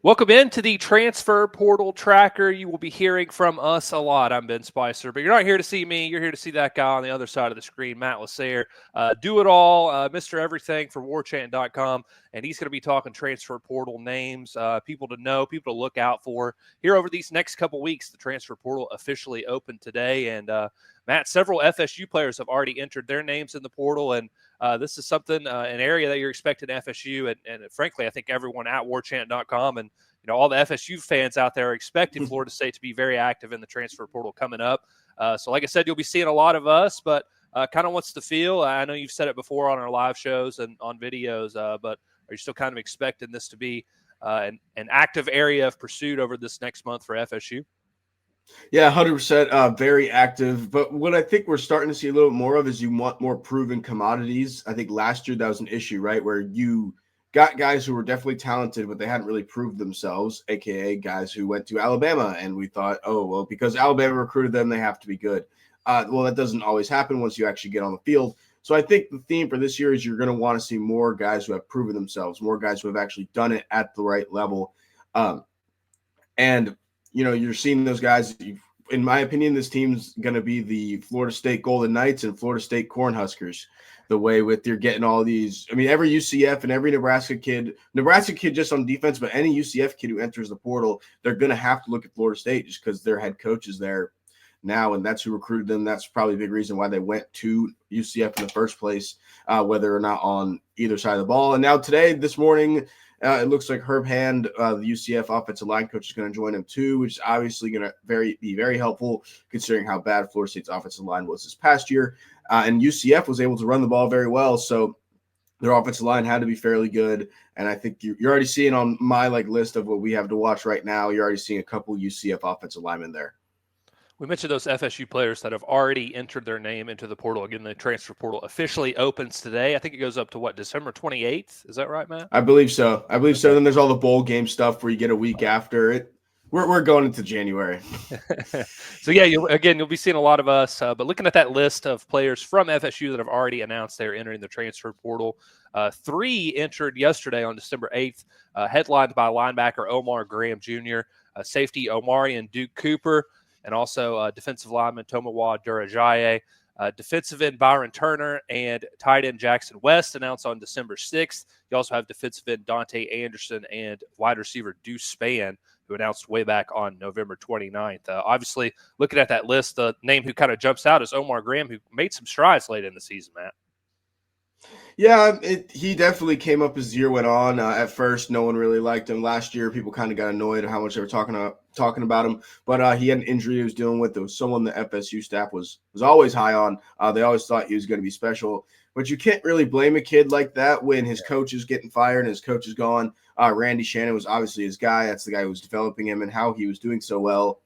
Welcome into the Transfer Portal Tracker. You will be hearing from us a lot. I'm Ben Spicer, but you're not here to see me. You're here to see that guy on the other side of the screen, Matt LaSerre. Do it all, Mr. Everything for Warchant.com, and he's going to be talking Transfer Portal names, people to know, people to look out for. Here over these next couple weeks, the Transfer Portal officially opened today, and Matt, several FSU players have already entered their names in the portal, and this is something, an area that you're expecting FSU, and frankly, I think everyone at Warchant.com and all the FSU fans out there are expecting Florida State to be very active in the transfer portal coming up. So like I said, you'll be seeing a lot of us, but kind of what's the feel? I know you've said it before on our live shows and on videos, but are you still kind of expecting this to be an active area of pursuit over this next month for FSU? Yeah, 100%, very active. But what I think we're starting to see a little more of is you want more proven commodities. I think last year that was an issue, right, where you got guys who were definitely talented, but they hadn't really proved themselves, aka guys who went to Alabama, and we thought, oh, well, because Alabama recruited them, they have to be good. Well, that doesn't always happen once you actually get on the field. So I think the theme for this year is you're going to want to see more guys who have proven themselves, more guys who have actually done it at the right level. And you're seeing those guys. In my opinion, this team's going to be the Florida State Golden Knights and Florida State Cornhuskers. The way with you're getting all these, I mean, every UCF and every Nebraska kid just on defense, but any UCF kid who enters the portal, they're going to have to look at Florida State just because their head coach is there now, and that's who recruited them. That's probably a big reason why they went to UCF in the first place, whether or not on either side of the ball. And now this morning, it looks like Herb Hand, the UCF offensive line coach, is going to join him too, which is obviously going to be very helpful considering how bad Florida State's offensive line was this past year. And UCF was able to run the ball very well, so their offensive line had to be fairly good. And I think you're already seeing on my list of what we have to watch right now, you're already seeing a couple UCF offensive linemen there. We mentioned those FSU players that have already entered their name into the portal. Again, the transfer portal officially opens today. I think it goes up to December 28th? Is that right, Matt? I believe so. So. Then there's all the bowl game stuff where you get a week after it. We're going into January. So, yeah, you'll be seeing a lot of us. But looking at that list of players from FSU that have already announced they're entering the transfer portal, 3 entered yesterday on December 8th, headlined by linebacker Omar Graham Jr., safety Omarion Duke Cooper, and also defensive lineman Tomowa Durajaye, defensive end Byron Turner, and tight end Jackson West announced on December 6th. You also have defensive end Dante Anderson and wide receiver Deuce Spann, who announced way back on November 29th. Obviously, looking at that list, the name who kind of jumps out is Omar Graham, who made some strides late in the season, Matt. Yeah, he definitely came up as the year went on. At first, no one really liked him. Last year, people kind of got annoyed at how much they were talking about him. But he had an injury he was dealing with. There was someone the FSU staff was always high on. They always thought he was going to be special. But you can't really blame a kid like that when his coach is getting fired and his coach is gone. Randy Shannon was obviously his guy. That's the guy who was developing him and how he was doing so well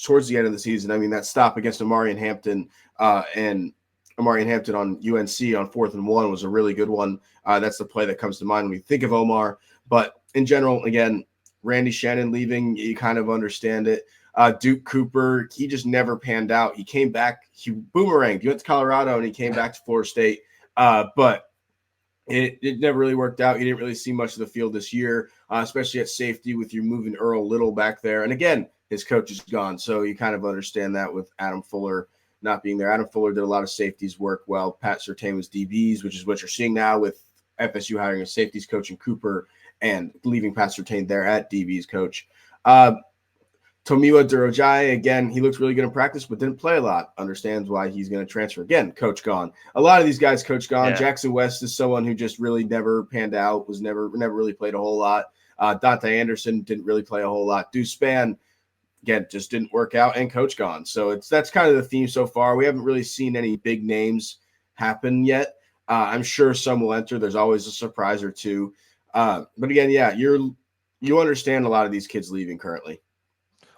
towards the end of the season. I mean, that stop against Omarion Hampton and Omarion Hampton on UNC on 4th and 1 was a really good one. That's the play that comes to mind when you think of Omar. But in general, again, Randy Shannon leaving, you kind of understand it. Duke Cooper, he just never panned out. He came back, he boomeranged. He went to Colorado and he came back to Florida State. But it never really worked out. You didn't really see much of the field this year, especially at safety with you moving Earl Little back there. And again, his coach is gone. So you kind of understand that with Adam Fuller not being there. Adam Fuller did a lot of safeties work well. Pat Surtain was DBs, which is what you're seeing now with FSU hiring a safeties coach in Cooper and leaving Pat Surtain there at DBs coach. Tomiwa Durajaye, again, he looked really good in practice, but didn't play a lot. Understands why he's going to transfer. Again, coach gone. A lot of these guys, coach gone. Yeah. Jackson West is someone who just really never panned out, was never really played a whole lot. Dante Anderson didn't really play a whole lot. Deuce Spann, again, just didn't work out, and coach gone. So that's kind of the theme so far. We haven't really seen any big names happen yet. I'm sure some will enter. There's always a surprise or two. But again, yeah, you understand a lot of these kids leaving currently.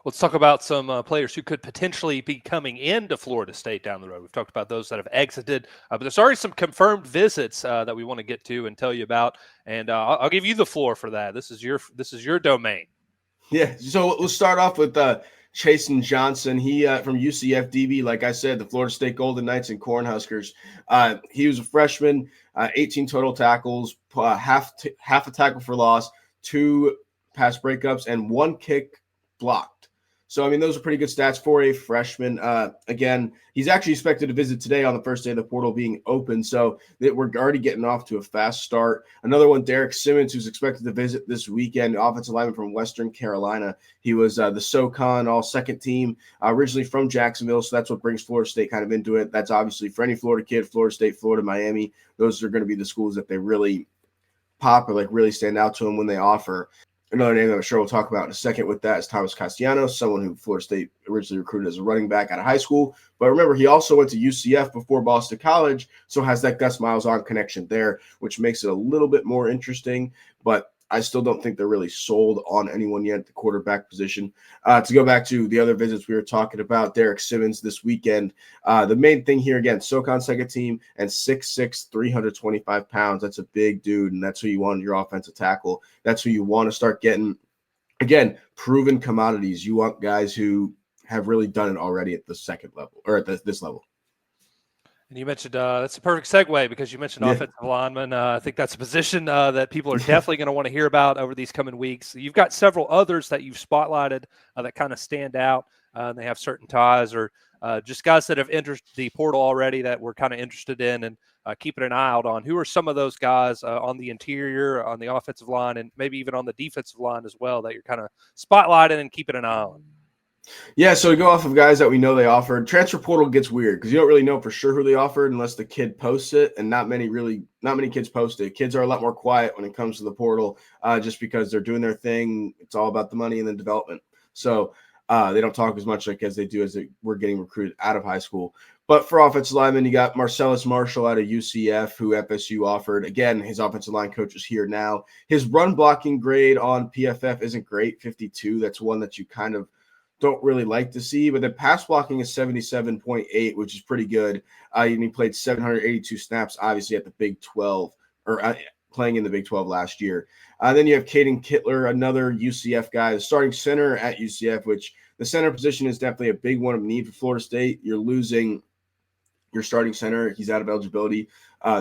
Let's talk about some players who could potentially be coming into Florida State down the road. We've talked about those that have exited, but there's already some confirmed visits that we want to get to and tell you about. And I'll give you the floor for that. This is your domain. Yeah. So we'll start off with Chasen Johnson. He from UCF DB, like I said, the Florida State Golden Knights and Cornhuskers. He was a freshman, 18 total tackles, half a tackle for loss, 2 pass breakups, and 1 kick blocked. So, I mean, those are pretty good stats for a freshman. Again, he's actually expected to visit today on the first day of the portal being open. So we're already getting off to a fast start. Another one, Derek Simmons, who's expected to visit this weekend, offensive lineman from Western Carolina. He was the SoCon all-second team, originally from Jacksonville. So that's what brings Florida State kind of into it. That's obviously for any Florida kid, Florida State, Florida, Miami. Those are going to be the schools that they really pop or like really stand out to them when they offer. Another name that I'm sure we'll talk about in a second with that is Thomas Castellanos, someone who Florida State originally recruited as a running back out of high school. But remember, he also went to UCF before Boston College, so has that Gus Miles-on connection there, which makes it a little bit more interesting. But I still don't think they're really sold on anyone yet at the quarterback position. To go back to the other visits we were talking about, Derek Simmons this weekend. The main thing here, again, SoCon second team and 6'6", 325 pounds. That's a big dude, and that's who you want in your offensive tackle. That's who you want to start getting, again, proven commodities. You want guys who have really done it already at the second level or at this level. And you mentioned that's a perfect segue because you mentioned offensive lineman. I think that's a position that people are definitely going to want to hear about over these coming weeks. You've got several others that you've spotlighted that kind of stand out. And they have certain ties or just guys that have entered the portal already that we're kind of interested in and keeping an eye out on. Who are some of those guys on the interior, on the offensive line, and maybe even on the defensive line as well that you're kind of spotlighting and keeping an eye on? Yeah, so to go off of guys that we know they offered, transfer portal gets weird because you don't really know for sure who they offered unless the kid posts it, and not many kids post it. Kids are a lot more quiet when it comes to the portal, just because they're doing their thing. It's all about the money and the development. So they don't talk as much as they do as we're getting recruited out of high school. But for offensive linemen, you got Marcellus Marshall out of UCF, who FSU offered. Again, his offensive line coach is here now. His run blocking grade on PFF isn't great, 52. That's one that you kind of don't really like to see, but the pass blocking is 77.8, which is pretty good. And he played 782 snaps, obviously, at the Big 12, or playing in the Big 12 last year. Then you have Caden Kittler, another UCF guy, the starting center at UCF, which the center position is definitely a big one of need for Florida State. You're losing your starting center. He's out of eligibility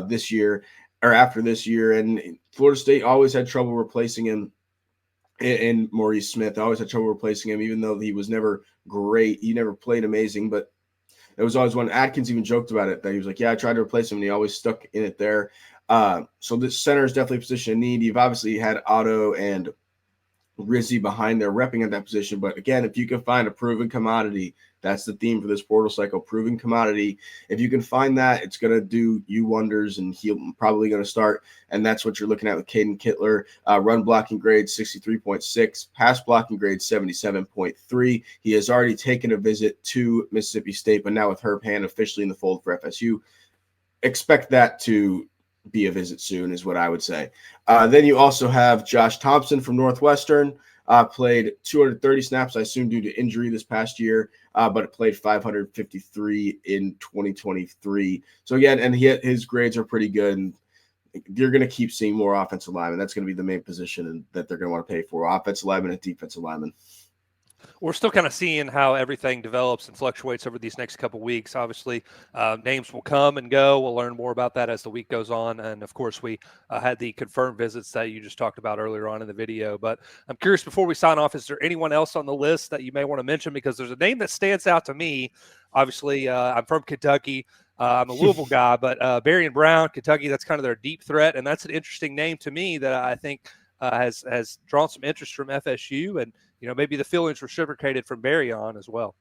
this year or after this year, and Florida State always had trouble replacing him. And Maurice Smith, I always had trouble replacing him, even though he was never great. He never played amazing, but it was always one. Atkins even joked about it, that he was like, yeah, I tried to replace him, and he always stuck in it there. So this center is definitely a position of need. You've obviously had Otto and Rizzi behind there repping at that position. But again, if you can find a proven commodity, that's the theme for this portal cycle, proven commodity. If you can find that, it's going to do you wonders, and he'll probably going to start. And that's what you're looking at with Caden Kittler. Run blocking grade 63.6, pass blocking grade 77.3. He has already taken a visit to Mississippi State, but now with Herb Hand officially in the fold for FSU, expect that to be a visit soon is what I would say. Then you also have Josh Thompson from Northwestern, played 230 snaps, I assume due to injury this past year, but played 553 in 2023. So again, and his grades are pretty good, and you're going to keep seeing more offensive linemen. That's going to be the main position that they're going to want to pay for, offensive linemen and defensive linemen. We're still kind of seeing how everything develops and fluctuates over these next couple of weeks. Obviously, names will come and go. We'll learn more about that as the week goes on. And, of course, we had the confirmed visits that you just talked about earlier on in the video. But I'm curious, before we sign off, is there anyone else on the list that you may want to mention? Because there's a name that stands out to me. Obviously, I'm from Kentucky. I'm a Louisville guy, but Barry and Brown, Kentucky, that's kind of their deep threat. And that's an interesting name to me that I think has drawn some interest from FSU, and maybe the feelings reciprocated from Barry on as well.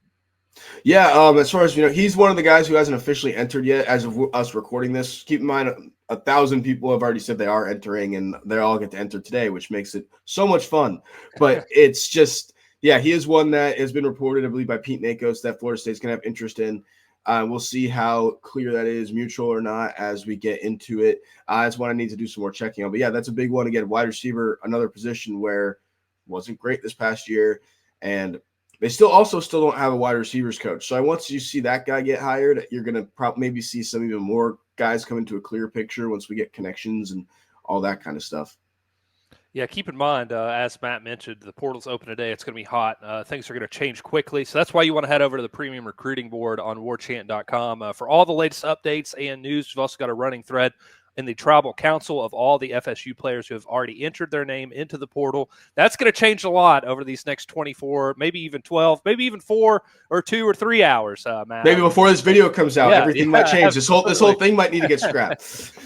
Yeah, as far as he's one of the guys who hasn't officially entered yet as of us recording this. Keep in mind, 1,000 people have already said they are entering, and they all get to enter today, which makes it so much fun. But it's just, yeah, he is one that has been reported, I believe, by Pete Nakos that Florida State's going to have interest in. We'll see how clear that is, mutual or not, as we get into it. That's one I need to do some more checking on. But, yeah, that's a big one. Again, wide receiver, another position where wasn't great this past year, and they still don't have a wide receivers coach. So once you see that guy get hired, you're going to probably maybe see some even more guys come into a clear picture once we get connections and all that kind of stuff. Yeah, keep in mind, as Matt mentioned, the portal's open today. It's going to be hot. Things are going to change quickly. So that's why you want to head over to the premium recruiting board on warchant.com for all the latest updates and news. We've also got a running thread in the tribal council of all the FSU players who have already entered their name into the portal. That's going to change a lot over these next 24, maybe even 12, maybe even 4 or 2 or 3 hours, Matt. Maybe before this video comes out, everything might change. Absolutely. This whole thing might need to get scrapped.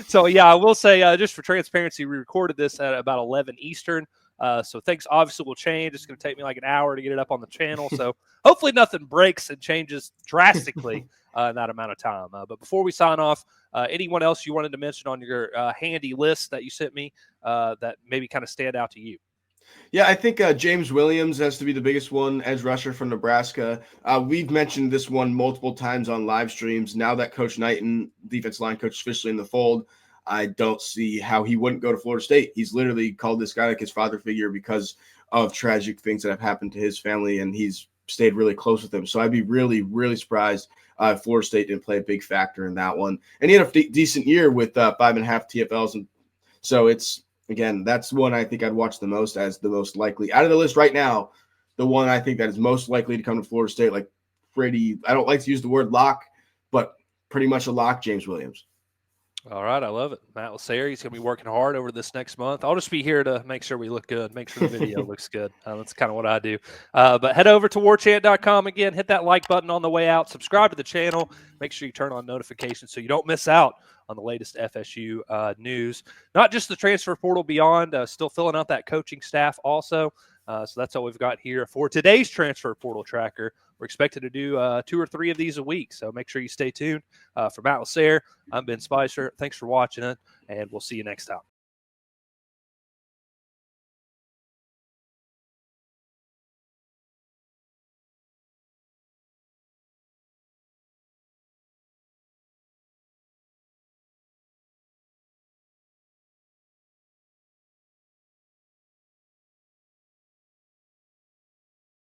So, yeah, I will say, just for transparency, we recorded this at about 11 Eastern. So things obviously will change. It's going to take me like an hour to get it up on the channel. So hopefully nothing breaks and changes drastically in that amount of time. But before we sign off, anyone else you wanted to mention on your handy list that you sent me that maybe kind of stand out to you? Yeah, I think James Williams has to be the biggest one, edge rusher from Nebraska. We've mentioned this one multiple times on live streams. Now that Coach Knighton, defensive line coach, officially in the fold, I don't see how he wouldn't go to Florida State. He's literally called this guy like his father figure because of tragic things that have happened to his family, and he's stayed really close with him. So I'd be really, really surprised if Florida State didn't play a big factor in that one. And he had a decent year with 5.5 TFLs. And so it's, again, that's one I think I'd watch the most as the most likely. Out of the list right now, the one I think that is most likely to come to Florida State, like pretty, I don't like to use the word lock, but pretty much a lock, James Williams. All right, I love it. Matt LaSerre, he's going to be working hard over this next month. I'll just be here to make sure we look good, make sure the video looks good. That's kind of what I do. But head over to warchant.com again, hit that like button on the way out, subscribe to the channel, make sure you turn on notifications so you don't miss out on the latest FSU news. Not just the transfer portal beyond, still filling out that coaching staff also. So that's all we've got here for today's transfer portal tracker. We're expected to do 2 or 3 of these a week, so make sure you stay tuned. For Matt LaSerre, I'm Ben Spicer. Thanks for watching it, and we'll see you next time.